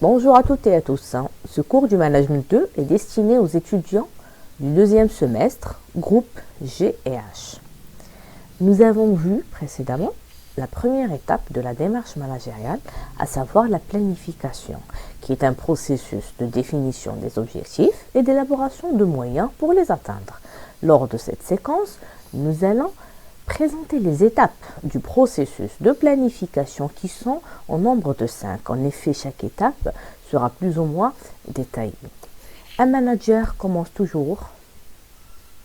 Bonjour à toutes et à tous. Ce cours du Management 2 est destiné aux étudiants du deuxième semestre, groupe G et H. Nous avons vu précédemment la première étape de la démarche managériale, à savoir la planification, qui est un processus de définition des objectifs et d'élaboration de moyens pour les atteindre. Lors de cette séquence, nous allons présenter les étapes du processus de planification qui sont au nombre de 5. En effet, chaque étape sera plus ou moins détaillée. Un manager commence toujours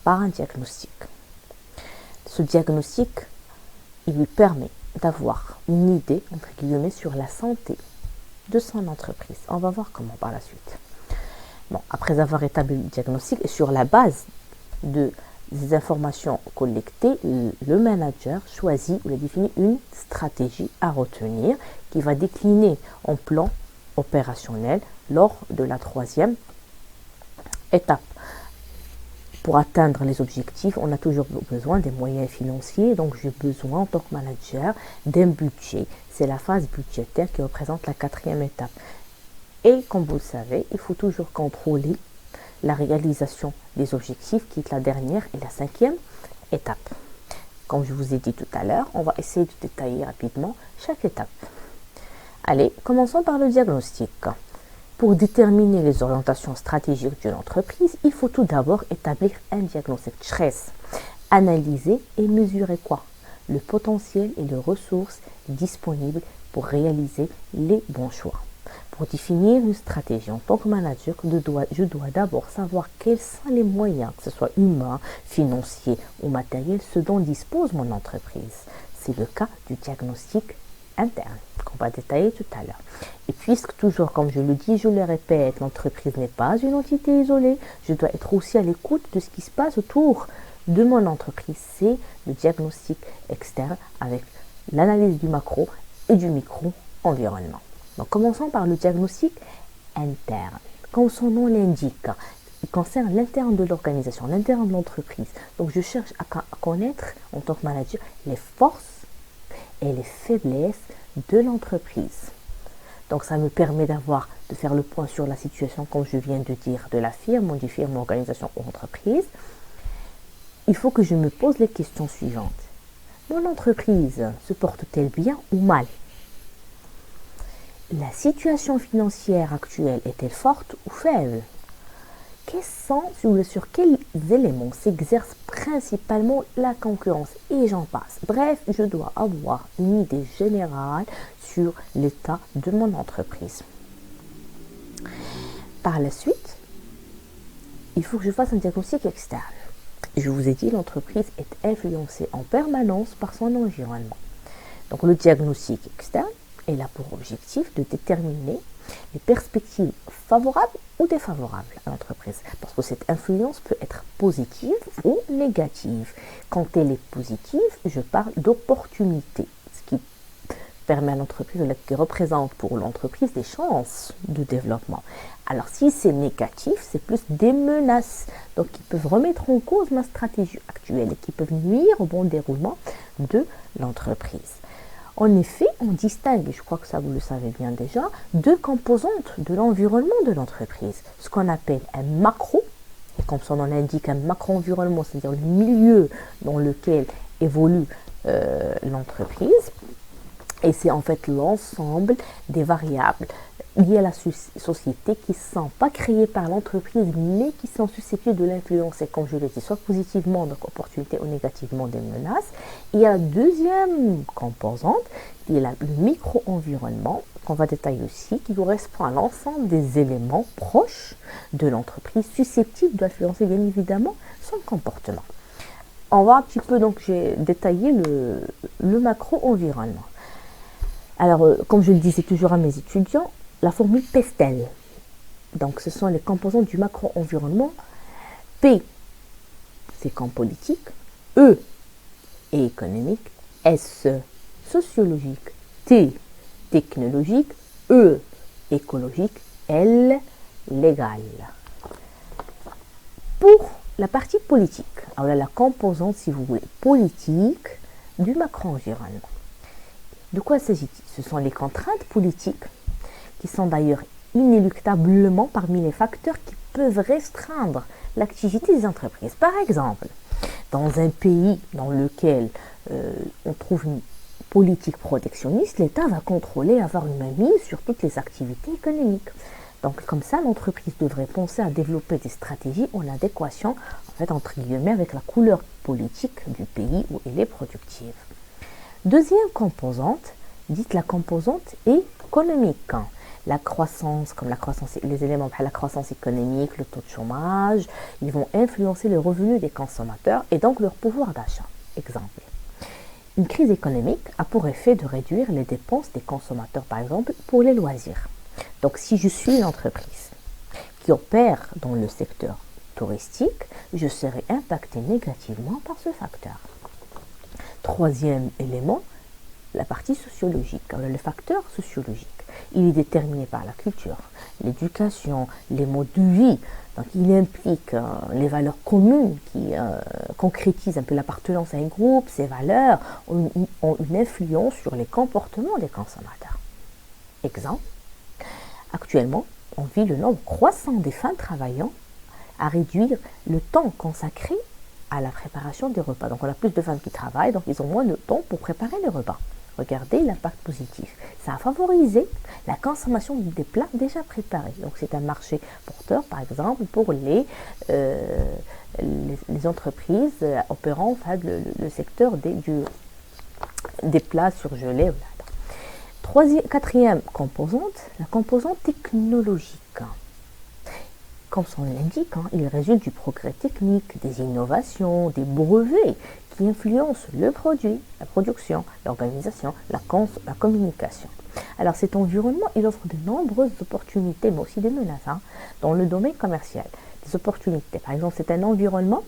par un diagnostic. Ce diagnostic, il lui permet d'avoir une idée, entre guillemets, sur la santé de son entreprise. On va voir comment par la suite. Bon, après avoir établi le diagnostic et sur la base des informations collectées, le manager choisit ou définit une stratégie à retenir qui va décliner en plan opérationnel lors de la troisième étape. Pour atteindre les objectifs, on a toujours besoin des moyens financiers, donc j'ai besoin en tant que manager d'un budget. C'est la phase budgétaire qui représente la quatrième étape. Et comme vous le savez, il faut toujours contrôler la réalisation des objectifs qui est la dernière et la cinquième étape. Comme je vous ai dit tout à l'heure, on va essayer de détailler rapidement chaque étape. Allez, commençons par le diagnostic. Pour déterminer les orientations stratégiques d'une entreprise, il faut tout d'abord établir un diagnostic stress. Analyser et mesurer quoi? Le potentiel et les ressources disponibles pour réaliser les bons choix. Pour définir une stratégie en tant que manager, je dois d'abord savoir quels sont les moyens, que ce soit humains, financiers ou matériels, ce dont dispose mon entreprise. C'est le cas du diagnostic interne qu'on va détailler tout à l'heure. Et puisque toujours, comme je le dis, je le répète, l'entreprise n'est pas une entité isolée, je dois être aussi à l'écoute de ce qui se passe autour de mon entreprise. C'est le diagnostic externe avec l'analyse du macro et du micro-environnement. Donc, commençons par le diagnostic interne. Comme son nom l'indique, il concerne l'interne de l'organisation, l'interne de l'entreprise. Donc, je cherche à connaître, en tant que manager, les forces et les faiblesses de l'entreprise. Donc, ça me permet de faire le point sur la situation, comme je viens de dire, de la firme, on dit firme, organisation ou entreprise. Il faut que je me pose les questions suivantes. Mon entreprise se porte-t-elle bien ou mal? La situation financière actuelle est-elle forte ou faible? Sur quels éléments s'exerce principalement la concurrence? Et j'en passe. Bref, je dois avoir une idée générale sur l'état de mon entreprise. Par la suite, il faut que je fasse un diagnostic externe. Je vous ai dit, l'entreprise est influencée en permanence par son environnement. Donc, le diagnostic externe est là pour objectif de déterminer les perspectives favorables ou défavorables à l'entreprise. Parce que cette influence peut être positive ou négative. Quand elle est positive, je parle d'opportunité, ce qui permet à l'entreprise, qui représente pour l'entreprise des chances de développement. Alors si c'est négatif, c'est plus des menaces, donc qui peuvent remettre en cause ma stratégie actuelle et qui peuvent nuire au bon déroulement de l'entreprise. En effet, on distingue, je crois que ça vous le savez bien déjà, deux composantes de l'environnement de l'entreprise. Ce qu'on appelle un macro, et comme son nom l'indique, un macro-environnement, c'est-à-dire le milieu dans lequel évolue l'entreprise. Et c'est en fait l'ensemble des variables liées à la société qui ne sont pas créées par l'entreprise, mais qui sont susceptibles de l'influencer, comme je l'ai dit, soit positivement, donc opportunités, ou négativement des menaces. Il y a la deuxième composante, qui est le micro-environnement, qu'on va détailler aussi, qui correspond à l'ensemble des éléments proches de l'entreprise, susceptibles d'influencer bien évidemment son comportement. On va un petit peu, donc j'ai détaillé le macro-environnement. Alors, comme je le disais toujours à mes étudiants, la formule PESTEL. Donc, ce sont les composantes du macro-environnement. P, c'est comme politique. E, est économique. S, sociologique. T, technologique. E, écologique. L, légal. Pour la partie politique, alors là, la composante, si vous voulez, politique du macro-environnement. De quoi s'agit-il? Ce sont les contraintes politiques qui sont d'ailleurs inéluctablement parmi les facteurs qui peuvent restreindre l'activité des entreprises. Par exemple, dans un pays dans lequel on trouve une politique protectionniste, l'État va contrôler, avoir une mainmise sur toutes les activités économiques. Donc comme ça, l'entreprise devrait penser à développer des stratégies en adéquation, en fait, entre guillemets, avec la couleur politique du pays où elle est productive. Deuxième composante, dite la composante économique. La croissance, comme la croissance, les éléments, la croissance économique, le taux de chômage, ils vont influencer les revenus des consommateurs et donc leur pouvoir d'achat. Exemple. Une crise économique a pour effet de réduire les dépenses des consommateurs, par exemple, pour les loisirs. Donc, si je suis une entreprise qui opère dans le secteur touristique, je serai impacté négativement par ce facteur. Troisième élément, la partie sociologique, le facteur sociologique. Il est déterminé par la culture, l'éducation, les modes de vie. Donc, il implique les valeurs communes qui concrétisent un peu l'appartenance à un groupe. Ces valeurs ont une influence sur les comportements des consommateurs. Exemple, actuellement, on vit le nombre croissant des femmes travaillant à réduire le temps consacré à la préparation des repas. Donc, on a plus de femmes qui travaillent, donc ils ont moins de temps pour préparer les repas. Regardez l'impact positif. Ça a favorisé la consommation des plats déjà préparés. Donc, c'est un marché porteur, par exemple, pour les entreprises opérant enfin, le secteur des plats surgelés. Quatrième composante, la composante technologique. Comme son nom l'indique, il résulte du progrès technique, des innovations, des brevets qui influencent le produit, la production, l'organisation, la communication. Alors cet environnement, il offre de nombreuses opportunités, mais aussi des menaces dans le domaine commercial. Des opportunités, par exemple, c'est un environnement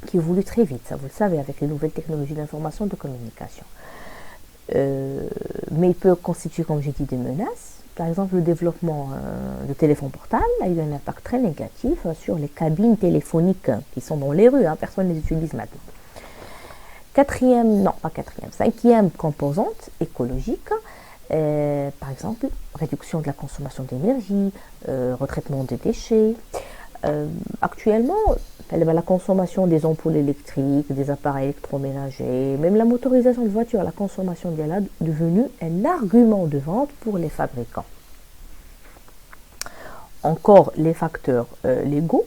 qui évolue très vite, ça vous le savez, avec les nouvelles technologies d'information et de communication. Mais il peut constituer, comme j'ai dit, des menaces. Par exemple, le développement de téléphones portables a eu un impact très négatif sur les cabines téléphoniques qui sont dans les rues. Personne ne les utilise maintenant. Cinquième composante écologique, par exemple, réduction de la consommation d'énergie, retraitement des déchets. Actuellement, la consommation des ampoules électriques, des appareils électroménagers, même la motorisation de voitures, la consommation d'elle est devenue un argument de vente pour les fabricants. Encore les facteurs légaux,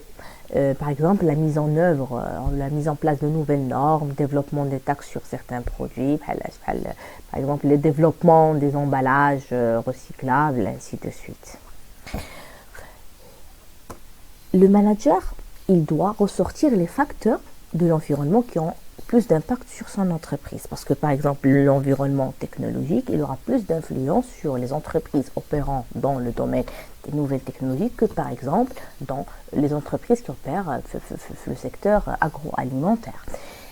par exemple la mise en place de nouvelles normes, développement des taxes sur certains produits, par exemple le développement des emballages recyclables, ainsi de suite. Le manager, il doit ressortir les facteurs de l'environnement qui ont plus d'impact sur son entreprise. Parce que par exemple, l'environnement technologique, il aura plus d'influence sur les entreprises opérant dans le domaine des nouvelles technologies que par exemple dans les entreprises qui opèrent le secteur agroalimentaire.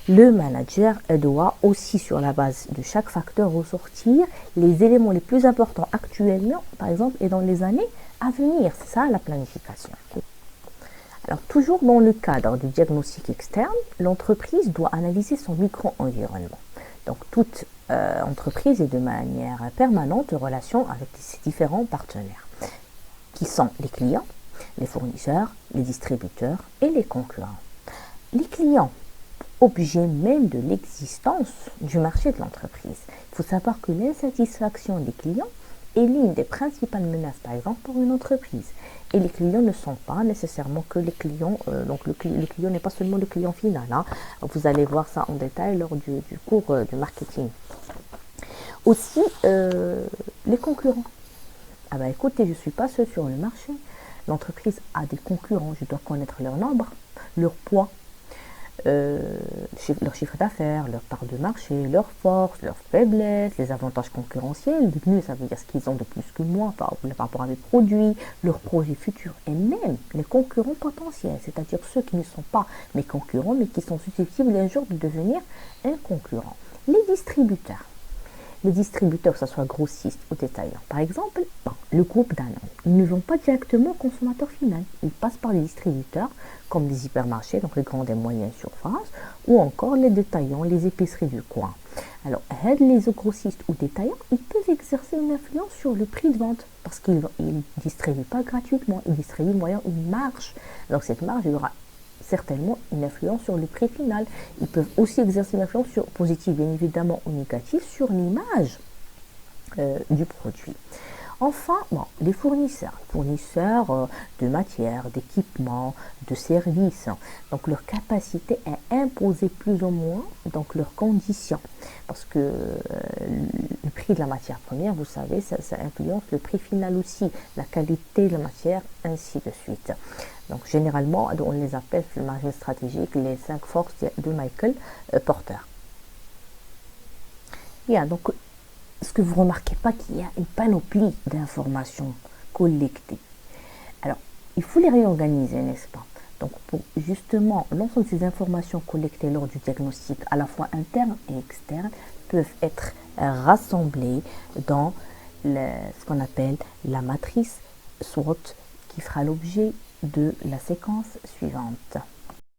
Le manager doit aussi, sur la base de chaque facteur, ressortir les éléments les plus importants actuellement, par exemple, et dans les années à venir. C'est ça la planification. Alors, toujours dans le cadre du diagnostic externe, l'entreprise doit analyser son micro-environnement. Donc, toute entreprise est de manière permanente en relation avec ses différents partenaires, qui sont les clients, les fournisseurs, les distributeurs et les concurrents. Les clients, objet même de l'existence du marché de l'entreprise. Il faut savoir que l'insatisfaction des clients est l'une des principales menaces, par exemple, pour une entreprise. Et les clients ne sont pas nécessairement que les clients, donc le client n'est pas seulement le client final. Vous allez voir ça en détail lors du cours du marketing. Aussi, les concurrents. Écoutez, je ne suis pas seul sur le marché. L'entreprise a des concurrents, je dois connaître leur nombre, leur poids, leur chiffre d'affaires, leur part de marché, leurs forces, leurs faiblesses, les avantages concurrentiels. Le mieux, ça veut dire ce qu'ils ont de plus que moi par rapport à mes produits, leurs projets futurs et même les concurrents potentiels, c'est-à-dire ceux qui ne sont pas mes concurrents mais qui sont susceptibles d'un jour de devenir un concurrent. Les distributeurs. les distributeurs, que ce soit grossistes ou détaillants. Par exemple, le groupe Danone, ils ne vont pas directement au consommateur final. Ils passent par les distributeurs, comme les hypermarchés, donc les grandes et moyennes surfaces, ou encore les détaillants, les épiceries du coin. Alors, les grossistes ou détaillants, ils peuvent exercer une influence sur le prix de vente, parce qu'ils ne distribuent pas gratuitement, ils distribuent moyen une marge. Donc, cette marge, il y aura certainement une influence sur le prix final. Ils peuvent aussi exercer une influence positive, bien évidemment, ou négative, sur l'image du produit. Enfin, les fournisseurs de matières, d'équipements, de services. Donc, leur capacité est imposée plus ou moins, donc leurs conditions. Parce que le prix de la matière première, vous savez, ça influence le prix final aussi, la qualité de la matière, ainsi de suite. Donc, généralement, on les appelle le management stratégique, les 5 forces de Michael Porter. Bien, donc, est-ce que vous ne remarquez pas qu'il y a une panoplie d'informations collectées? Alors, il faut les réorganiser, n'est-ce pas? Donc, pour justement, l'ensemble de ces informations collectées lors du diagnostic, à la fois interne et externe, peuvent être rassemblées dans ce qu'on appelle la matrice SWOT, qui fera l'objet de la séquence suivante.